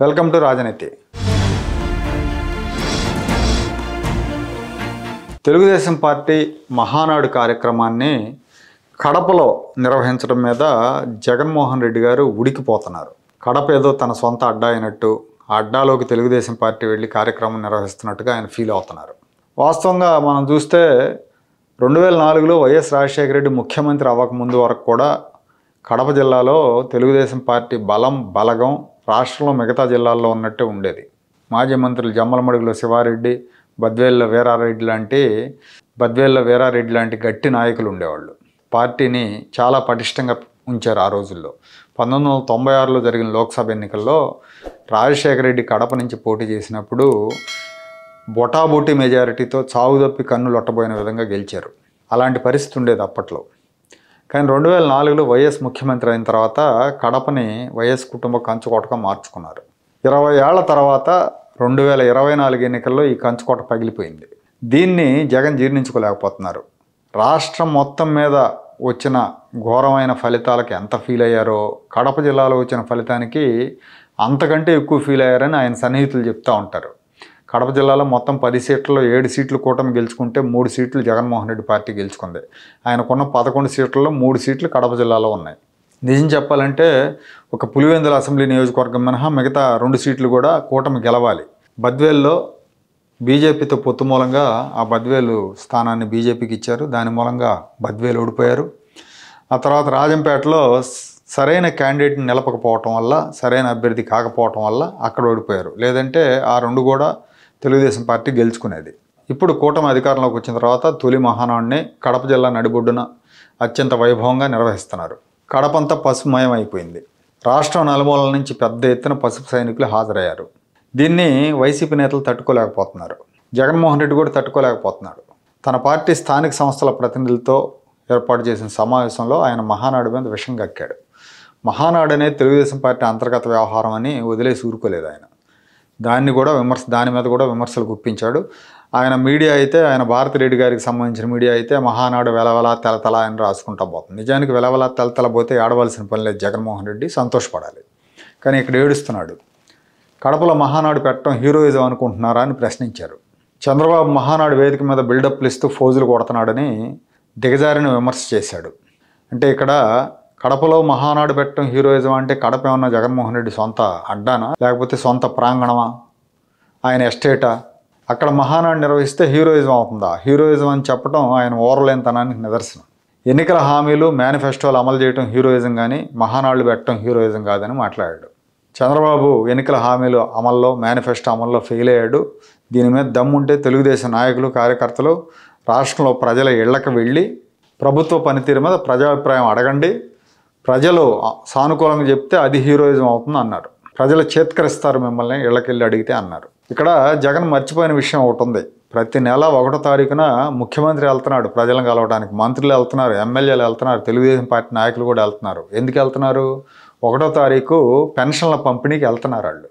Welcome to రాజనీతి. Telugu Desam party Mahanadu కార్యక్రమాన్ని కడపలో నిర్వహించడం మీద జగన్మోహన్ రెడ్డి గారు ఉడికిపోతున్నారు. కడప ఏదో తన సొంత అడ్డా అయినట్టు, ఆ అడ్డాలోకి తెలుగుదేశం పార్టీ వెళ్ళి కార్యక్రమం నిర్వహిస్తున్నట్టుగా ఆయన ఫీల్ అవుతున్నారు. వాస్తవంగా మనం చూస్తే 2004లో వైఎస్ రాజశేఖర రెడ్డి ముఖ్యమంత్రి అవ్వకముందు వరకు కూడా కడప జిల్లాలో తెలుగుదేశం పార్టీ బలగం రాష్ట్రంలో మిగతా జిల్లాల్లో ఉన్నట్టే ఉండేది. మాజీ మంత్రులు జమ్మలమడుగులో శివారెడ్డి, బద్వేళ్ల వీరారెడ్డి లాంటి గట్టి నాయకులు ఉండేవాళ్ళు. పార్టీని చాలా పటిష్టంగా ఉంచారు ఆ రోజుల్లో. 1996లో జరిగిన లోక్సభ ఎన్నికల్లో రాజశేఖర రెడ్డి కడప నుంచి పోటీ చేసినప్పుడు బొటాబోటీ మెజారిటీతో చావుదప్పి కన్ను లొట్టబోయిన విధంగా గెలిచారు. అలాంటి పరిస్థితి ఉండేది అప్పట్లో. కానీ 2004లో వైఎస్ ముఖ్యమంత్రి అయిన తర్వాత కడపని వైఎస్ కుటుంబ కంచుకోటగా మార్చుకున్నారు. 20 ఏళ్ల తర్వాత 2024 ఎన్నికల్లో ఈ కంచుకోట పగిలిపోయింది. దీన్ని జగన్ జీర్ణించుకోలేకపోతున్నారు. రాష్ట్రం మొత్తం మీద వచ్చిన ఘోరమైన ఫలితాలకి ఎంత ఫీల్ అయ్యారో, కడప జిల్లాలో వచ్చిన ఫలితానికి అంతకంటే ఎక్కువ ఫీల్ అయ్యారని ఆయన సన్నిహితులు చెప్తూ ఉంటారు. కడప జిల్లాలో మొత్తం 10 సీట్లలో 7 సీట్లు కూటమి గెలుచుకుంటే 3 సీట్లు జగన్మోహన్ రెడ్డి పార్టీ గెలుచుకుంది. ఆయనకున్న 11 సీట్లలో 3 సీట్లు కడప జిల్లాలో ఉన్నాయి. నిజం చెప్పాలంటే ఒక పులివెందుల అసెంబ్లీ నియోజకవర్గం మినహా మిగతా 2 సీట్లు కూడా కూటమి గెలవాలి. బద్వేల్లో బీజేపీతో పొత్తు మూలంగా ఆ బద్వేలు స్థానాన్ని బీజేపీకి ఇచ్చారు. దాని మూలంగా బద్వేలు ఓడిపోయారు. ఆ తర్వాత రాజంపేటలో సరైన క్యాండిడేట్ని నిలపకపోవటం వల్ల, సరైన అభ్యర్థి కాకపోవటం వల్ల అక్కడ ఓడిపోయారు. లేదంటే ఆ 2 కూడా తెలుగుదేశం పార్టీ గెలుచుకునేది. ఇప్పుడు కూటమి అధికారంలోకి వచ్చిన తర్వాత తొలి మహానాడుని కడప జిల్లా నడిబొడ్డున అత్యంత వైభవంగా నిర్వహిస్తున్నారు. కడపంతా పసుపుమయం అయిపోయింది. రాష్ట్రం నలుమూలల నుంచి పెద్ద ఎత్తున పసుపు సైనికులు హాజరయ్యారు. దీన్ని వైసీపీ నేతలు తట్టుకోలేకపోతున్నారు. జగన్మోహన్ రెడ్డి కూడా తట్టుకోలేకపోతున్నాడు. తన పార్టీ స్థానిక సంస్థల ప్రతినిధులతో ఏర్పాటు చేసిన సమావేశంలో ఆయన మహానాడు మీద విషం కక్కాడు. మహానాడు అనేది తెలుగుదేశం పార్టీ అంతర్గత వ్యవహారం అని వదిలేసి ఊరుకోలేదు ఆయన. దాని మీద కూడా విమర్శలు గుప్పించాడు. ఆయన మీడియా అయితే, ఆయన భారతిరెడ్డి గారికి సంబంధించిన మీడియా అయితే మహానాడు వెలవలా తెలతల అని రాసుకుంటా పోతుంది. నిజానికి వెలవలా తెలతల పోతే ఏడవలసిన పని లేదు. జగన్మోహన్ రెడ్డి సంతోషపడాలి. కానీ ఇక్కడ ఏడుస్తున్నాడు. కడపలో మహానాడు పెట్టడం హీరోయిజం అనుకుంటున్నారా అని ప్రశ్నించారు. చంద్రబాబు మహానాడు వేదిక మీద బిల్డప్లు ఇస్తూ ఫోజులు కొడుతున్నాడని దిగజారిన విమర్శ చేశాడు. అంటే ఇక్కడ కడపలో మహానాడు పెట్టడం హీరోయిజం అంటే కడప ఏమన్నా జగన్మోహన్ రెడ్డి సొంత అడ్డానా, లేకపోతే సొంత ప్రాంగణమా, ఆయన ఎస్టేటా? అక్కడ మహానాడు నిర్వహిస్తే హీరోయిజం అవుతుందా? హీరోయిజం అని చెప్పడం ఆయన ఓర్వలేనితనానికి నిదర్శనం. ఎన్నికల హామీలు, మేనిఫెస్టోలు అమలు చేయడం హీరోయిజం కానీ మహానాడులు పెట్టడం హీరోయిజం కాదని మాట్లాడాడు. చంద్రబాబు ఎన్నికల హామీలు అమల్లో, మేనిఫెస్టో అమల్లో ఫెయిల్ అయ్యాడు. దీని మీద దమ్ముంటే తెలుగుదేశం నాయకులు, కార్యకర్తలు రాష్ట్రంలో ప్రజల ఇళ్లకు వెళ్ళి ప్రభుత్వ పనితీరు మీద ప్రజాభిప్రాయం అడగండి. ప్రజలు సానుకూలంగా చెప్తే అది హీరోయిజం అవుతుంది అన్నారు. ప్రజలు చేత్కరిస్తారు మిమ్మల్ని ఇళ్ళకెళ్ళి అడిగితే అన్నారు. ఇక్కడ జగన్ మర్చిపోయిన విషయం ఒకటి ఉంది. ప్రతి నెల 1వ తారీఖున ముఖ్యమంత్రి వెళ్తున్నాడు ప్రజలను కలవడానికి. మంత్రులు వెళ్తున్నారు, ఎమ్మెల్యేలు వెళ్తున్నారు, తెలుగుదేశం పార్టీ నాయకులు కూడా వెళ్తున్నారు. ఎందుకు వెళ్తున్నారు? 1వ తారీఖు పెన్షన్ల పంపిణీకి వెళ్తున్నారు. వాళ్ళు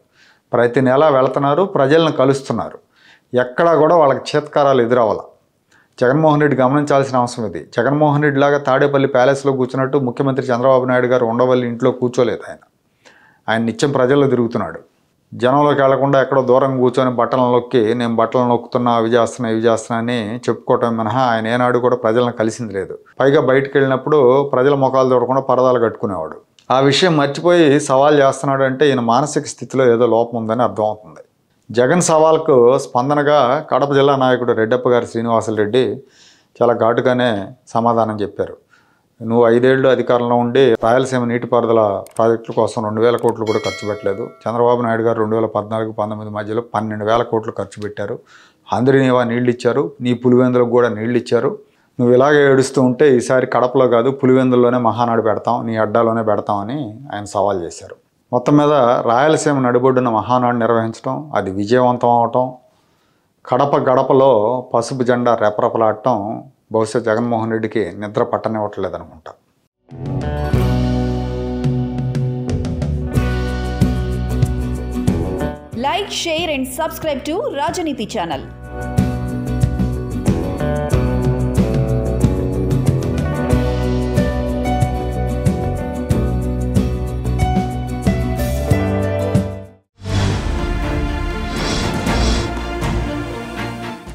ప్రతి నెల వెళ్తున్నారు, ప్రజలను కలుస్తున్నారు. ఎక్కడా కూడా వాళ్ళకి చేత్కారాలు ఎదురవ్వాలి. జగన్మోహన్ రెడ్డి గమనించాల్సిన అవసరం ఇది. జగన్మోహన్ రెడ్డి లాగా తాడేపల్లి ప్యాలెస్లో కూర్చున్నట్టు ముఖ్యమంత్రి చంద్రబాబు నాయుడు గారు ఉండవల్లి ఇంట్లో కూర్చోలేదు. ఆయన నిత్యం ప్రజల్లో తిరుగుతున్నాడు. జనంలోకి వెళ్లకుండా ఎక్కడో దూరం కూర్చొని బట్టలను నొక్కి నేను బట్టలు నొక్కుతున్నా, అవి చేస్తున్నా అని చెప్పుకోవటం మినహా ఆయన ఏనాడు కూడా ప్రజలను కలిసింది లేదు. పైగా బయటకు వెళ్ళినప్పుడు ప్రజల ముఖాలు చూడకుండా పరదాలు కట్టుకునేవాడు. ఆ విషయం మర్చిపోయి సవాల్ చేస్తున్నాడు అంటే ఈయన మానసిక స్థితిలో ఏదో లోపం ఉందని అర్థమవుతుంది. జగన్ సవాల్కు స్పందనగా కడప జిల్లా నాయకుడు రెడ్డప్ప గారి శ్రీనివాసులరెడ్డి చాలా ఘాటుగానే సమాధానం చెప్పారు. నువ్వు 5 ఏళ్ళు అధికారంలో ఉండి రాయలసీమ నీటిపారుదల ప్రాజెక్టుల కోసం 2,000 కోట్లు కూడా ఖర్చు పెట్టలేదు. చంద్రబాబు నాయుడు గారు 2014-19 మధ్యలో 12,000 కోట్లు ఖర్చు పెట్టారు. అందరినీవా నీళ్ళు ఇచ్చారు, నీ పులివెందులకు కూడా నీళ్ళు ఇచ్చారు. నువ్వు ఇలాగే ఏడుస్తూ ఉంటే ఈసారి కడపలో కాదు పులివెందుల్లోనే మహానాడు పెడతాం, నీ అడ్డాలోనే పెడతామని ఆయన సవాల్ చేశారు. మొత్తం మీద రాయలసీమ నడిబొడ్డున మహానాడు నిర్వహించడం, అది విజయవంతం అవటం, కడప గడపలో పసుపు జెండా రెపరెపలాడటం బహుశా జగన్మోహన్ రెడ్డికి నిద్ర పట్టనివ్వట్లేదనుకుంటా. Like, share and subscribe to Rajaniti channel.